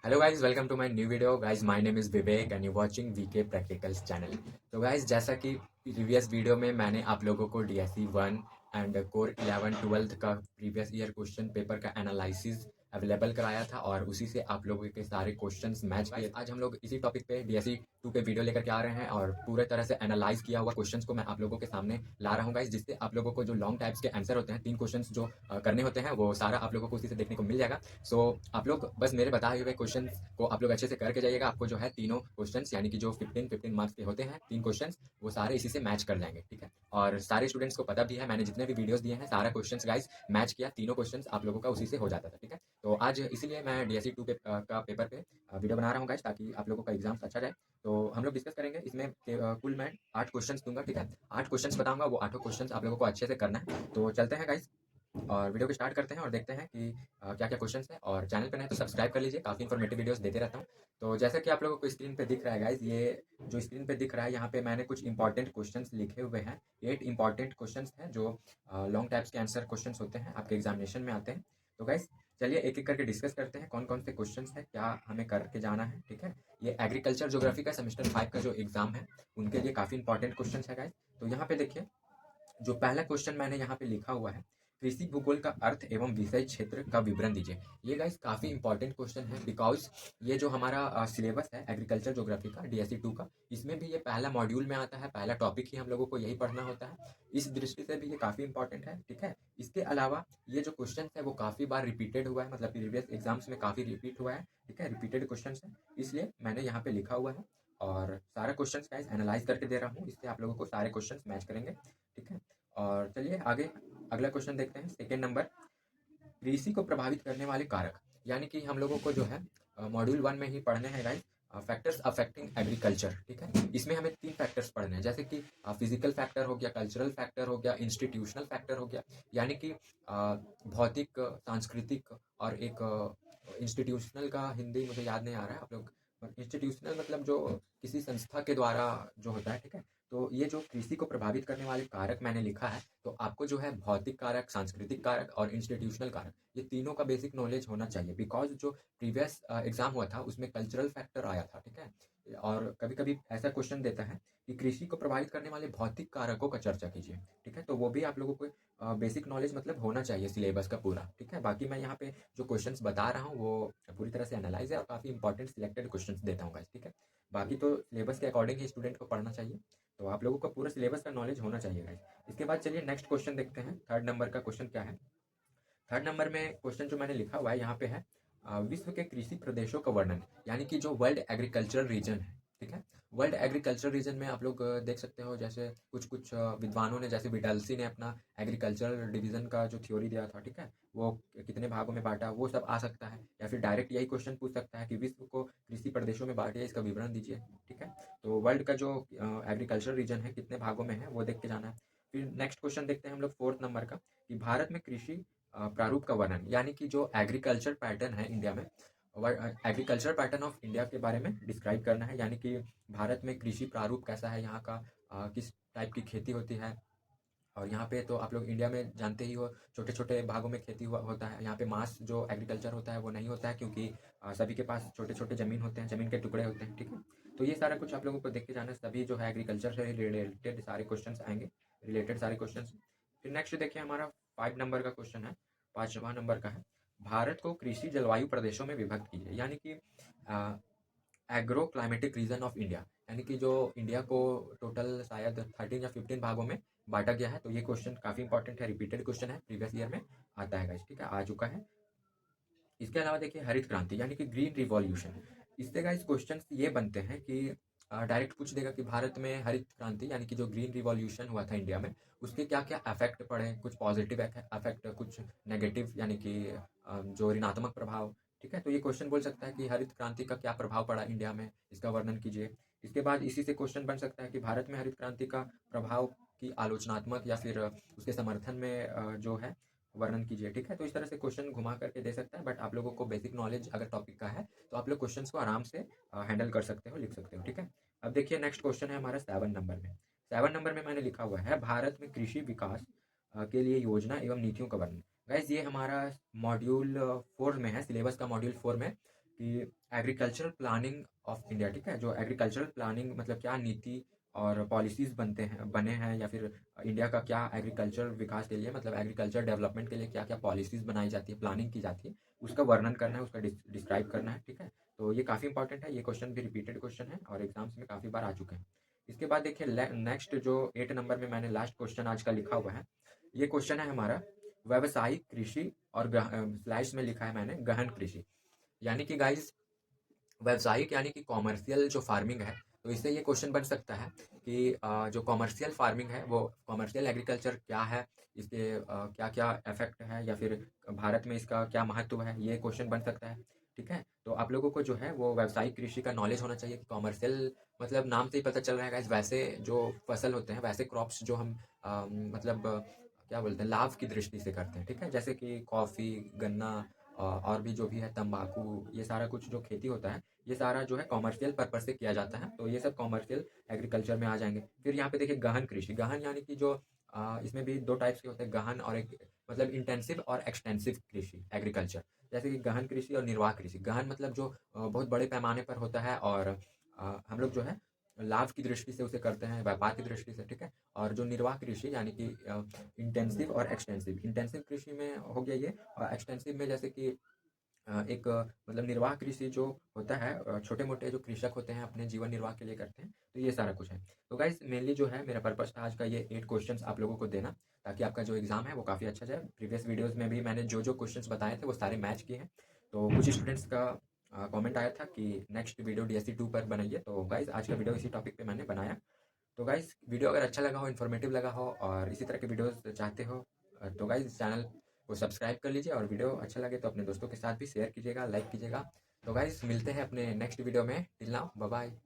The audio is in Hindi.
Hello guys, welcome to my new video guys. My name is Vivek and you watching VK practicals channel. तो गाइज, जैसा कि प्रीवियस वीडियो में मैंने आप लोगों को डीएसई 1 एंड कोर 11 12th का प्रीवियस ईयर क्वेश्चन पेपर का एनालिसिस अवेलेबल कराया था और उसी से आप लोगों के सारे क्वेश्चंस मैच किए। आज हम लोग इसी टॉपिक पे डीएसई 2 पे वीडियो लेकर के आ रहे हैं और पूरे तरह से एनालाइज किया हुआ क्वेश्चंस को मैं आप लोगों के सामने ला रहा हूँ गाइज, जिससे आप लोगों को जो लॉन्ग टाइप्स के आंसर होते हैं, 3 क्वेश्चंस जो करने होते हैं, वो सारा आप लोगों को उसी से देखने को मिल जाएगा। सो आप लोग बस मेरे बताए हुए क्वेश्चन को आप लोग अच्छे से करके जाइएगा। आपको जो है तीनों क्वेश्चंस यानी कि जो 15 मार्क्स के होते हैं, 3 क्वेश्चंस, वो सारे इसी से मैच कर जाएंगे। ठीक है, और सारे स्टूडेंट्स को पता भी है, मैंने जितने भी वीडियोस दिए हैं सारा क्वेश्चंस गाइस मैच किया, तीनों क्वेश्चंस आप लोगों का उसी से हो जाता था। ठीक है, तो आज इसीलिए मैं डीएसई 2 का पेपर पे वीडियो बना रहा हूँ गाइस, ताकि आप लोगों का एग्जाम अच्छा जाए। तो हम लोग डिस्कस करेंगे इसमें कुल मैं 8 क्वेश्चंस दूंगा। ठीक है, 8 क्वेश्चंस बताऊंगा, वो 8 क्वेश्चंस आप लोगों को अच्छे से करना है। तो चलते हैं गाइस और वीडियो को स्टार्ट करते हैं और देखते हैं कि क्या क्या क्वेश्चंस है। और चैनल पे नहीं तो सब्सक्राइब कर लीजिए, काफ़ी इन्फॉर्मेटिव वीडियोस देते रहता हूँ। तो जैसा कि आप लोगों को स्क्रीन पे दिख रहा है गाइज, ये जो स्क्रीन पे दिख रहा है, यहाँ पे मैंने कुछ इंपॉर्टेंट क्वेश्चंस लिखे हुए हैं। 8 इंपॉर्टेंट क्वेश्चंस हैं जो लॉन्ग टाइप्स के आंसर क्वेश्चंस होते हैं, आपके एग्जामिनेशन में आते हैं। तो गाइज चलिए एक एक करके डिस्कस करते हैं कौन कौन से क्वेश्चंस हैं, क्या हमें करके जाना है। ठीक है, ये एग्रीकल्चर ज्योग्राफी का सेमेस्टर 5 का जो एग्जाम है, उनके लिए काफ़ी इंपॉर्टेंट क्वेश्चन है गाइज। तो यहाँ पे देखिए, जो पहला क्वेश्चन मैंने यहाँ पे लिखा हुआ है, कृषि भूगोल का अर्थ एवं विषय क्षेत्र का विवरण दीजिए। ये गाइस काफ़ी इंपॉर्टेंट क्वेश्चन है, बिकॉज ये जो हमारा सिलेबस है एग्रीकल्चर ज्योग्राफी का डीएसई 2 का, इसमें भी ये पहला मॉड्यूल में आता है, पहला टॉपिक ही हम लोगों को यही पढ़ना होता है। इस दृष्टि से भी ये काफ़ी इंपॉर्टेंट है। ठीक है, इसके अलावा ये जो क्वेश्चन है वो काफ़ी बार रिपीटेड हुआ है, मतलब प्रीवियस एग्जाम्स में काफ़ी रिपीट हुआ है। ठीक है, रिपीटेड क्वेश्चन है, इसलिए मैंने यहाँ पे लिखा हुआ है और सारा क्वेश्चन गाइस एनालाइज करके दे रहा हूँ, इससे आप लोगों को सारे क्वेश्चन मैच करेंगे। ठीक है, और चलिए आगे अगला क्वेश्चन देखते हैं। सेकेंड नंबर, कृषि को प्रभावित करने वाले कारक, यानी कि हम लोगों को जो है मॉड्यूल 1 में ही पढ़ने हैं गाइस, फैक्टर्स अफेक्टिंग एग्रीकल्चर। ठीक है, इसमें हमें 3 फैक्टर्स पढ़ने हैं, जैसे कि फिजिकल फैक्टर हो गया, कल्चरल फैक्टर हो गया, इंस्टीट्यूशनल फैक्टर हो गया। यानी कि भौतिक, सांस्कृतिक और एक इंस्टीट्यूशनल का हिंदी मुझे याद नहीं आ रहा है आप लोग। इंस्टीट्यूशनल मतलब जो किसी संस्था के द्वारा जो होता है। ठीक है, तो ये जो कृषि को प्रभावित करने वाले कारक मैंने लिखा है, तो आपको जो है भौतिक कारक, सांस्कृतिक कारक और इंस्टीट्यूशनल कारक, ये तीनों का बेसिक नॉलेज होना चाहिए। बिकॉज जो प्रीवियस एग्जाम हुआ था उसमें कल्चरल फैक्टर आया था। ठीक है, और कभी कभी ऐसा क्वेश्चन देता है कि कृषि को प्रभावित करने वाले भौतिक कारकों का चर्चा कीजिए। ठीक है, तो वो भी आप लोगों को बेसिक नॉलेज मतलब होना चाहिए सिलेबस का पूरा। ठीक है, बाकी मैं यहाँ पे जो क्वेश्चंस बता रहा हूँ वो पूरी तरह से एनालाइज है और काफ़ी इंपॉर्टेंट सिलेक्टेड क्वेश्चंस देता हूँ गाइस। ठीक है, बाकी तो सिलेबस के अकॉर्डिंग ही स्टूडेंट को पढ़ना चाहिए, तो आप लोगों का पूरा सिलेबस का नॉलेज होना चाहिए गाइस। इसके बाद चलिए नेक्स्ट क्वेश्चन देखते हैं। थर्ड नंबर का क्वेश्चन क्या है। थर्ड नंबर में क्वेश्चन जो मैंने लिखा हुआ है यहाँ पे है, विश्व के कृषि प्रदेशों का वर्णन, यानी कि जो वर्ल्ड एग्रीकल्चरल रीजन है। ठीक है, वर्ल्ड एग्रीकल्चरल रीजन में आप लोग देख सकते हो, जैसे कुछ कुछ विद्वानों ने, जैसे विडल्सी ने अपना एग्रीकल्चरल डिवीजन का जो थ्योरी दिया था, ठीक है, वो कितने भागों में बांटा, वो सब आ सकता है। या फिर डायरेक्ट यही क्वेश्चन पूछ सकता है कि विश्व को कृषि प्रदेशों में बांटिए, इसका विवरण दीजिए। ठीक है, तो वर्ल्ड का जो एग्रीकल्चरल रीजन है कितने भागों में है वो देख के जाना है। फिर नेक्स्ट क्वेश्चन देखते हैं हम लोग फोर्थ नंबर का, कि भारत में कृषि प्रारूप का वर्णन, यानी कि जो एग्रीकल्चर पैटर्न है इंडिया में, एग्रीकल्चर पैटर्न ऑफ इंडिया के बारे में डिस्क्राइब करना है। यानी कि भारत में कृषि प्रारूप कैसा है, यहाँ का किस टाइप की खेती होती है। और यहाँ पे तो आप लोग इंडिया में जानते ही हो, छोटे छोटे भागों में खेती हुआ होता है। यहाँ पे मास जो एग्रीकल्चर होता है वो नहीं होता है, क्योंकि सभी के पास छोटे छोटे ज़मीन होते हैं, ज़मीन के टुकड़े होते हैं। ठीक है, तो ये सारा कुछ आप लोगों को देख के जाना है, सभी जो है एग्रीकल्चर से रिलेटेड सारे क्वेश्चन आएंगे, रिलेटेड सारे क्वेश्चन। फिर नेक्स्ट देखिए, हमारा 5 नंबर का क्वेश्चन है, 5वां नंबर का है, भारत को कृषि जलवायु प्रदेशों में विभक्त कीजिए। यानी कि agro climatic reason of India, यानी कि जो इंडिया को टोटल शायद 13 या 15 भागों में बांटा गया है। तो ये क्वेश्चन काफ़ी इंपॉर्टेंट है, रिपीटेड क्वेश्चन है, प्रीवियस ईयर में आता है गाइस। ठीक है, आ चुका है। इसके अलावा देखिए हरित क्रांति, यानी कि ग्रीन रिवॉल्यूशन, इससे गाइस क्वेश्चन ये बनते हैं कि डायरेक्ट पूछ देगा कि भारत में हरित क्रांति यानी कि जो ग्रीन रिवॉल्यूशन हुआ था इंडिया में, उसके क्या क्या इफेक्ट पड़े, कुछ पॉजिटिव इफेक्ट, कुछ नेगेटिव यानी कि जो ऋणात्मक प्रभाव। ठीक है, तो ये क्वेश्चन बोल सकता है कि हरित क्रांति का क्या प्रभाव पड़ा इंडिया में, इसका वर्णन कीजिए। इसके बाद इसी से क्वेश्चन बन सकता है कि भारत में हरित क्रांति का प्रभाव की आलोचनात्मक या फिर उसके समर्थन में जो है वर्णन कीजिए। ठीक है, तो इस तरह से क्वेश्चन घुमा करके दे सकता है, बट आप लोगों को बेसिक नॉलेज अगर टॉपिक का है तो आप लोग क्वेश्चंस को आराम से हैंडल कर सकते हो, लिख सकते हो। ठीक है, अब देखिए नेक्स्ट क्वेश्चन है हमारा 7 नंबर में। 7 नंबर में मैंने लिखा हुआ है, भारत में कृषि विकास के लिए योजना एवं नीतियों का वर्णन। गाइज ये हमारा मॉड्यूल 4 में है, सिलेबस का मॉड्यूल 4 में कि एग्रीकल्चरल प्लानिंग ऑफ इंडिया, ठीक है, जो एग्रीकल्चरल प्लानिंग मतलब क्या नीति और पॉलिसीज़ बने हैं, या फिर इंडिया का क्या एग्रीकल्चर विकास के लिए मतलब एग्रीकल्चर डेवलपमेंट के लिए क्या क्या पॉलिसीज़ बनाई जाती है, प्लानिंग की जाती है, उसका वर्णन करना है, उसका डिस्क्राइब करना है, ठीक है। तो ये काफ़ी इंपॉर्टेंट है, ये क्वेश्चन भी रिपीटेड क्वेश्चन है और एग्जाम्स में काफ़ी बार आ चुके हैं। इसके बाद देखिए नेक्स्ट जो 8 नंबर में मैंने लास्ट क्वेश्चन आज का लिखा हुआ है, ये क्वेश्चन है हमारा व्यावसायिक कृषि और स्लाइड्स में लिखा है मैंने गहन कृषि। यानी कि गाइस व्यावसायिक यानी कि कॉमर्शियल जो फार्मिंग है, तो इससे ये क्वेश्चन बन सकता है कि जो कॉमर्शियल फार्मिंग है वो कॉमर्शियल एग्रीकल्चर क्या है, इसके क्या क्या इफेक्ट है, या फिर भारत में इसका क्या महत्व है, ये क्वेश्चन बन सकता है, ठीक है। तो आप लोगों को जो है वो व्यावसायिक कृषि का नॉलेज होना चाहिए कि कॉमर्शियल मतलब नाम से ही पता चल रहा है guys, वैसे जो फसल होते हैं, वैसे क्रॉप्स जो हम मतलब क्या बोलते हैं लाभ की दृष्टि से करते हैं, ठीक है, जैसे कि कॉफ़ी, गन्ना और भी जो भी है तंबाकू, ये सारा कुछ जो खेती होता है, ये सारा जो है कॉमर्शियल पर्पस से किया जाता है, तो ये सब कॉमर्शियल एग्रीकल्चर में आ जाएंगे। फिर यहाँ पे देखिए गहन कृषि, गहन यानी कि जो इसमें भी दो टाइप्स के होते हैं, गहन और एक मतलब इंटेंसिव और एक्सटेंसिव कृषि एग्रीकल्चर। जैसे कि गहन कृषि और निर्वाह कृषि, गहन मतलब जो बहुत बड़े पैमाने पर होता है और हम लोग जो है लाभ की दृष्टि से उसे करते हैं, व्यापार की दृष्टि से, ठीक है। और जो निर्वाह कृषि यानी कि इंटेंसिव और एक्सटेंसिव, इंटेंसिव कृषि में हो गया ये, और एक्सटेंसिव में जैसे कि एक मतलब निर्वाह कृषि जो होता है, छोटे मोटे जो कृषक होते हैं अपने जीवन निर्वाह के लिए करते हैं, तो ये सारा कुछ है। तो गाइस मेनली जो है मेरा पर्पस था आज का ये 8 क्वेश्चंस आप लोगों को देना, ताकि आपका जो एग्जाम है वो काफ़ी अच्छा जाए। प्रीवियस वीडियोस में भी मैंने जो जो क्वेश्चंस बताए थे वो सारे मैच किए हैं। तो कुछ स्टूडेंट्स का कमेंट आया था कि नेक्स्ट वीडियो DSC 2 पर बनाइए, तो गाइस आज का वीडियो इसी टॉपिक पे मैंने बनाया। तो गाइस वीडियो अगर अच्छा लगा हो, इन्फॉर्मेटिव लगा हो और इसी तरह के वीडियोस चाहते हो, तो गाइस चैनल को सब्सक्राइब कर लीजिए, और वीडियो अच्छा लगे तो अपने दोस्तों के साथ भी शेयर कीजिएगा, लाइक कीजिएगा। तो गाइस मिलते हैं अपने नेक्स्ट वीडियो में। Till now bye bye.